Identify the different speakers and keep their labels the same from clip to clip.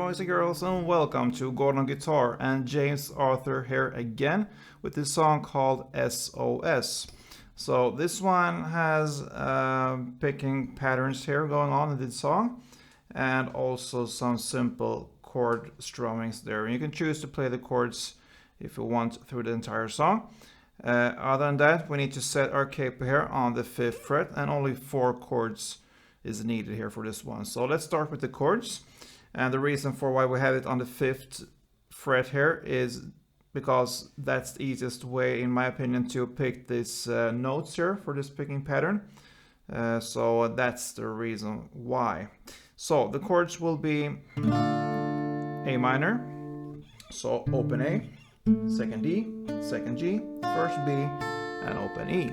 Speaker 1: boys and girls, and welcome to Gordon Guitar and James Arthur here again with this song called SOS. So this one has picking patterns here going on in this song, and also some simple chord strummings there. You can choose to play the chords if you want through the entire song. Other than that, we need to set our capo here on the 5th fret, and only 4 chords is needed here for this one. So let's start with the chords. And the reason for why we have it on the 5th fret here is because that's the easiest way, in my opinion, to pick these notes here for this picking pattern. So that's the reason why. So the chords will be A minor, so open A, 2nd D, 2nd G, 1st B, and open E.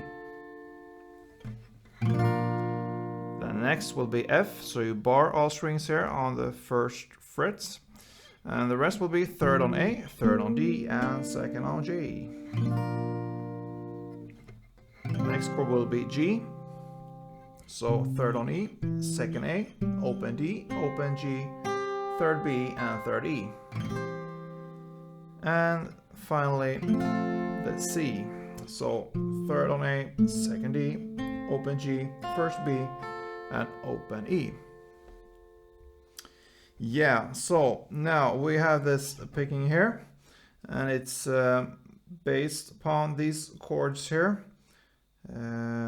Speaker 1: Next will be F, so you bar all strings here on the 1st frets, and the rest will be 3rd on A, 3rd on D, and 2nd on G. Next chord will be G, so 3rd on E, 2nd A, open D, open G, 3rd B, and 3rd E. And finally the C, so 3rd on A, 2nd D, open G, 1st B, and open E. Yeah, so now we have this picking here, and it's based upon these chords here.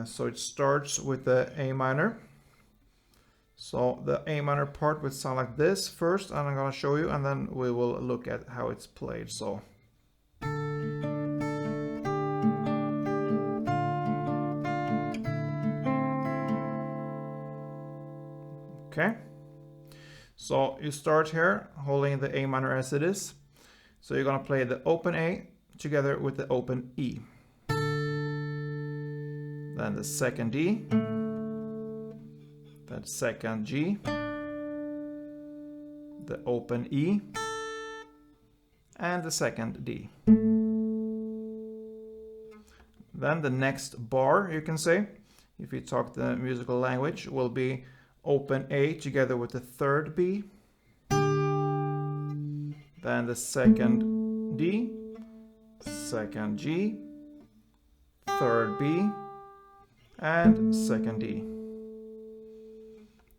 Speaker 1: So it starts with the A minor. So the A minor part would sound like this first, and I'm gonna show you, and then we will look at how it's played. So okay, so you start here holding the A minor as it is. So you're gonna play the open A together with the open E. Then the 2nd D, then 2nd G, the open E, and the 2nd D. Then the next bar, you can say, if you talk the musical language, will be open A together with the 3rd B, then the 2nd D, 2nd G, 3rd B, and 2nd D.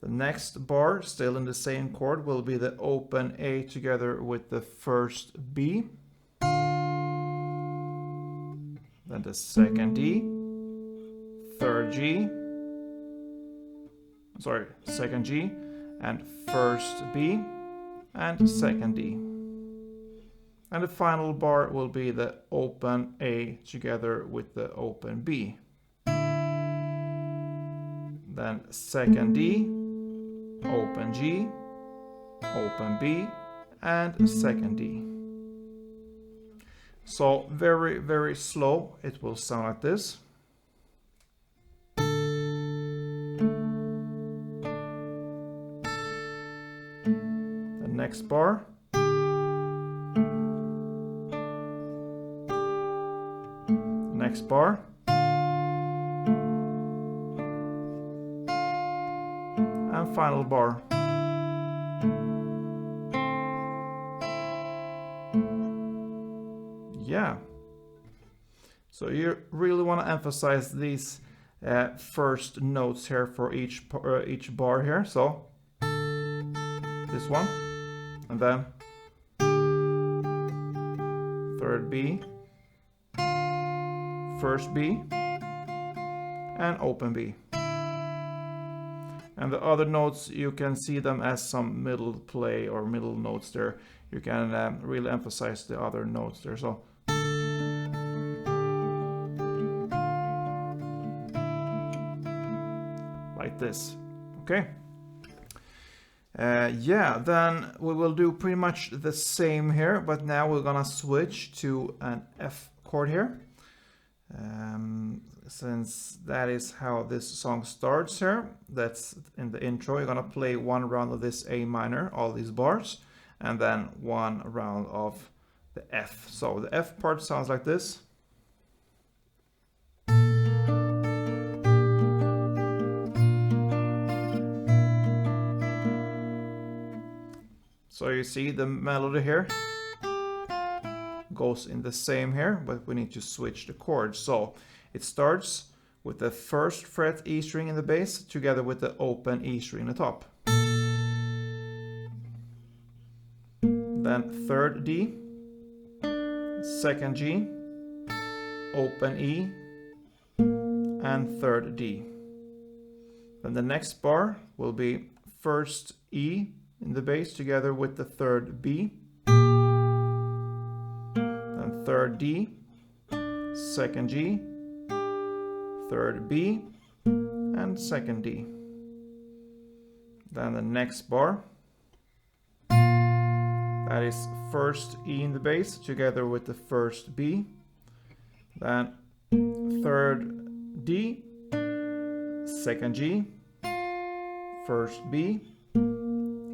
Speaker 1: The next bar, still in the same chord, will be the open A together with the 1st B, then the 2nd D, 3rd G, 2nd G, and 1st B, and 2nd D. And the final bar will be the open A together with the open B. Then 2nd D, open G, open B, and 2nd D. So very, very slow, it will sound like this. Next bar, next bar, and final bar. Yeah, so you really want to emphasize these first notes here for each bar here. So this one, and then 3rd B, 1st B, and open B. And the other notes, you can see them as some middle play or middle notes there. You can really emphasize the other notes there. So like this, okay? Yeah, then we will do pretty much the same here, but now we're gonna switch to an F chord here. Since that is how this song starts here, that's in the intro, you're gonna play 1 round of this A minor, all these bars, and then 1 round of the F. So the F part sounds like this. So you see the melody here goes in the same here, but we need to switch the chords. So it starts with the first fret E string in the bass together with the open E string in the top. Then third D, second G, open E, and third D. Then the next bar will be first E in the bass together with the third B, then third D, second G, third B, and second D. Then the next bar, that is first E in the bass together with the first B, then third D, second G, first B,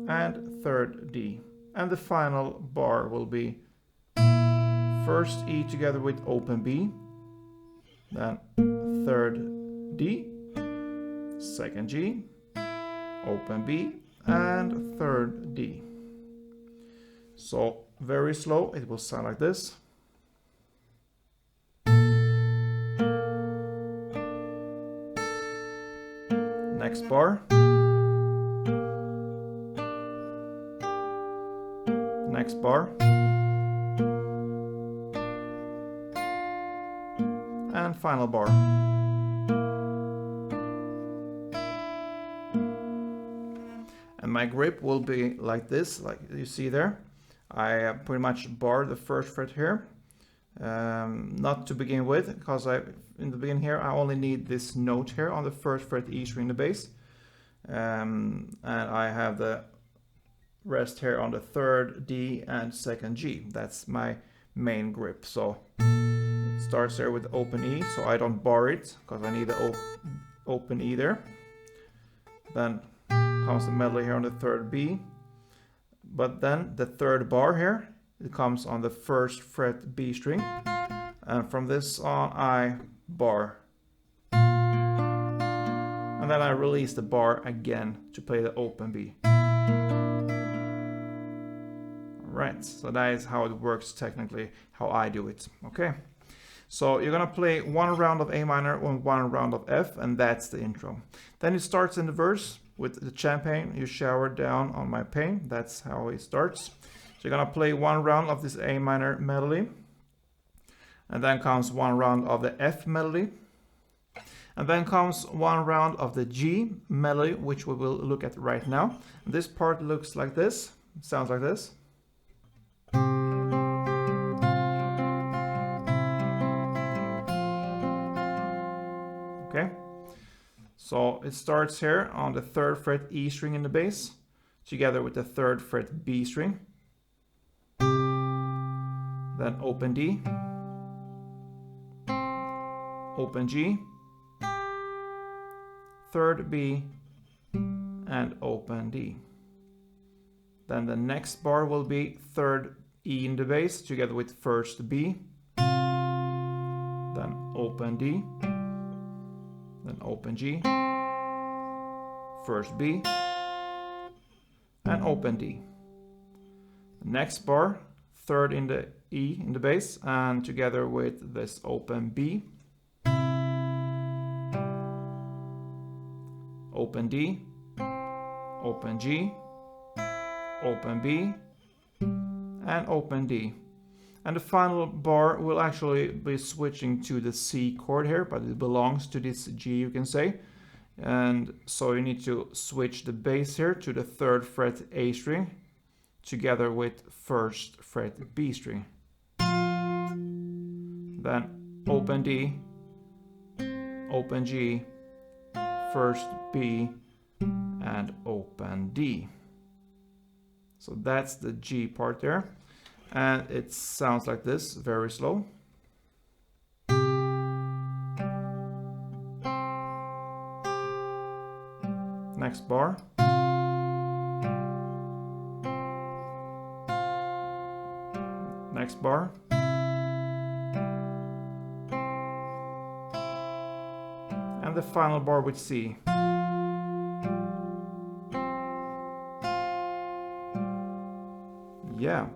Speaker 1: and third D. And the final bar will be first E together with open B, then third D, second G, open B, and third D. So very slow, it will sound like this. Next bar. Next bar. And final bar. And my grip will be like this, like you see there. I pretty much bar the first fret here. Not to begin with, because in the beginning here I only need this note here on the first fret E string in the bass, and I have the rest here on the third D and second G. That's my main grip. So it starts there with open E, so I don't bar it because I need the open E there. Then comes the melody here on the third B, but then the third bar here, it comes on the first fret B string, and from this on I bar, and then I release the bar again to play the open B. Alright, so that is how it works technically, how I do it. Okay, so you're gonna play one round of A minor and one round of F, and that's the intro. Then it starts in the verse with the champagne you showered down on my pain. That's how it starts. So you're gonna play one round of this A minor melody, and then comes one round of the F melody, and then comes one round of the G melody, which we will look at right now. This part looks like this, sounds like this. Okay, so it starts here on the third fret E string in the bass together with the third fret B string, then open D, open G, third B, and open D. Then the next bar will be third E in the bass together with first B, then open D, then open G, first B, and open D. The next bar, third in the E in the bass, and together with this open B, open D, open G, open B, and open D. And the final bar will actually be switching to the C chord here, but it belongs to this G, you can say. And so you need to switch the bass here to the third fret A string together with first fret B string. Then open D, open G, first B, and open D. So that's the G part there. And it sounds like this, very slow. Next bar. Next bar. And the final bar with C. Yeah,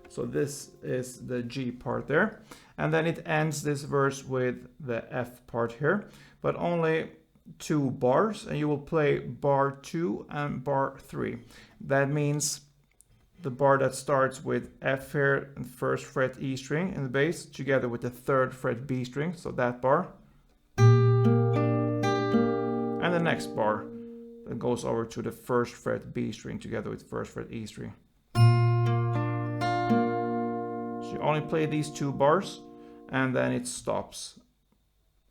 Speaker 1: so this is the G part there. And then it ends this verse with the F part here, but only 2 bars, and you will play bar 2 and bar 3. That means the bar that starts with F here and 1st fret E string in the bass together with the 3rd fret B string, so that bar. And the next bar that goes over to the 1st fret B string together with 1st fret E string. So you only play these 2 bars and then it stops.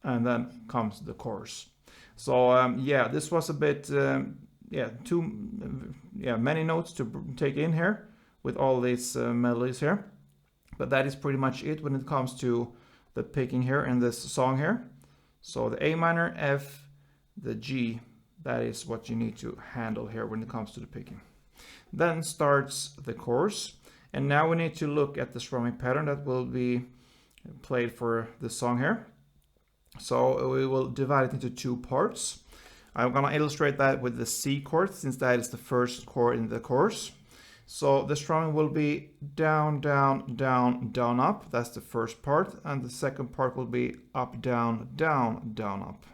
Speaker 1: And then comes the chorus. So yeah, this was a bit many notes to take in here with all these melodies here, but that is pretty much it when it comes to the picking here in this song here. So the A minor, F, the G, that is what you need to handle here when it comes to the picking. Then starts the chorus, and now we need to look at the strumming pattern that will be played for the song here. So we will divide it into 2 parts. I'm gonna illustrate that with the C chord, since that is the first chord in the chorus. So the strumming will be down, down, down, down, up. That's the first part. And the second part will be up, down, down, down, up.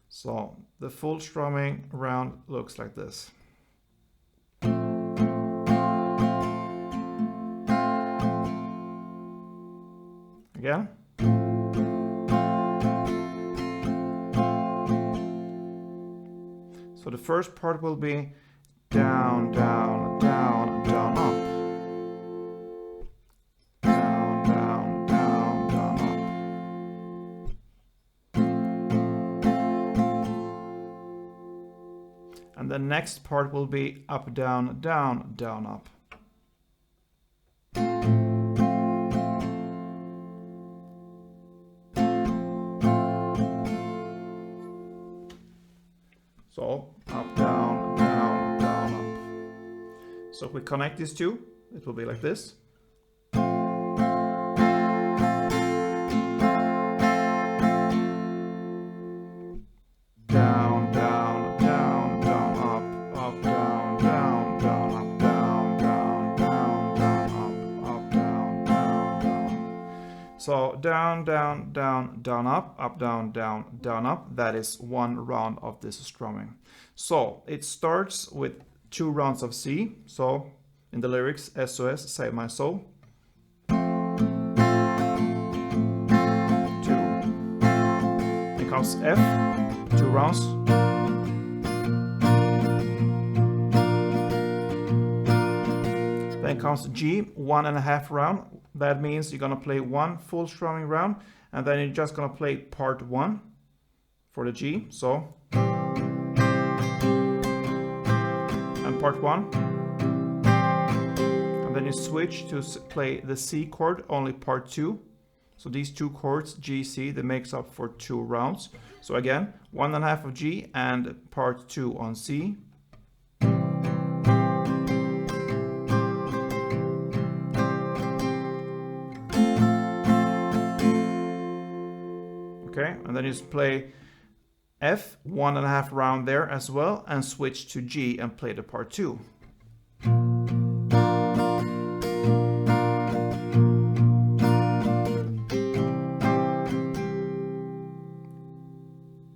Speaker 1: So the full strumming round looks like this. Again. So the first part will be down, down, down, down, up. Down, down, down, down, up. And the next part will be up, down, down, down, up. So up, down, down, down, up. So if we connect these 2, it will be like this. Down, down, down, down, up, up, down, down, down, up, down, down, down, down, up, down, down, down. So down, down, down, down, up, down, down, down, up. That is 1 round of this strumming. So it starts with 2 rounds of C. So in the lyrics, SOS, Save My Soul. 2. Then comes F, 2 rounds. Then comes G, 1.5 round. That means you're gonna play 1 full strumming round, and then you're just gonna play part 1 for the G. So and part 1. And then you switch to play the C chord, only part 2. So these 2 chords, G, C, that makes up for 2 rounds. So again, 1.5 of G and part 2 on C. Okay, and then you just play F, 1.5 round there as well, and switch to G and play the part 2.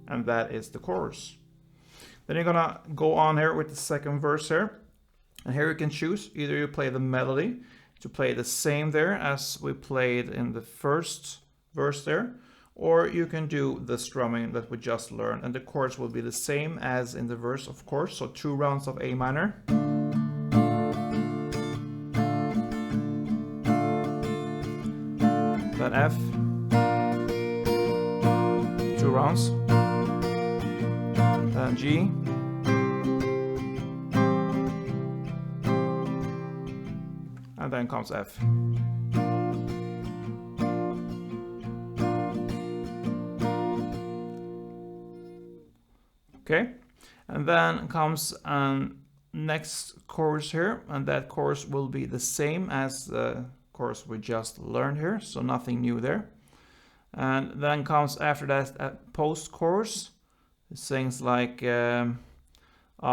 Speaker 1: And that is the chorus. Then you're gonna go on here with the second verse here. And here you can choose, either you play the melody to play the same there as we played in the first verse there, or you can do the strumming that we just learned, and the chords will be the same as in the verse, of course. So 2 rounds of A minor. Then F. 2 rounds. Then G. And then comes F. Okay, and then comes next chorus here, and that chorus will be the same as the chorus we just learned here, so nothing new there. And then comes after that a post chorus. It sings like You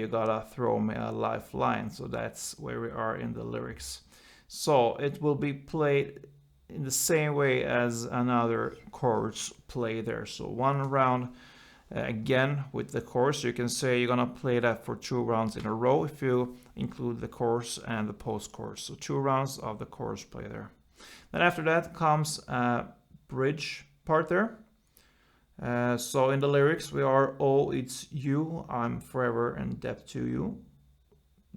Speaker 1: gotta throw me a lifeline. So that's where we are in the lyrics. So it will be played in the same way as another chords play there. So one round again with the chorus. You can say you're gonna play that for 2 rounds in a row if you include the chorus and the post chorus. So 2 rounds of the chorus play there. Then after that comes a bridge part there. So in the lyrics we are, oh it's you, I'm forever in debt to you,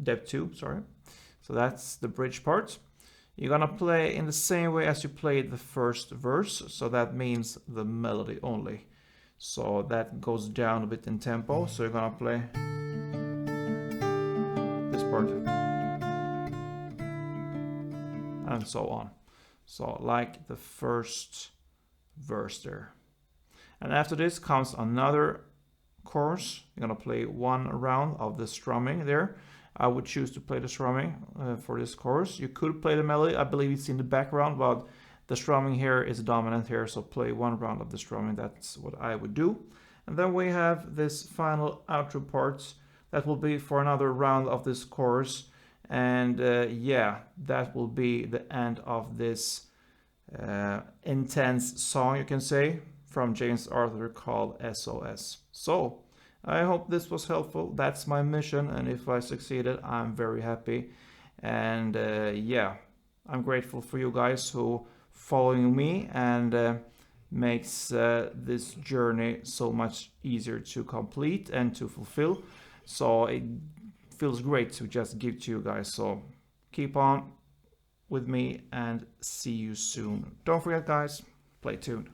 Speaker 1: debt to, sorry. So that's the bridge part. You're gonna play in the same way as you played the first verse, so that means the melody only. So that goes down a bit in tempo, so you're gonna play this part and so on. So like the first verse there. And after this comes another chorus. You're gonna play 1 round of the strumming there. I would choose to play the strumming for this chorus. You could play the melody, I believe it's in the background, but the strumming here is dominant here, so play 1 round of the strumming. That's what I would do. And then we have this final outro part that will be for another round of this chorus. And yeah, that will be the end of this intense song, you can say, from James Arthur called SOS. So I hope this was helpful. That's my mission, and if I succeeded, I'm very happy. And yeah, I'm grateful for you guys who following me and makes this journey so much easier to complete and to fulfill. So it feels great to just give to you guys. So keep on with me and see you soon. Don't forget, guys, play tuned.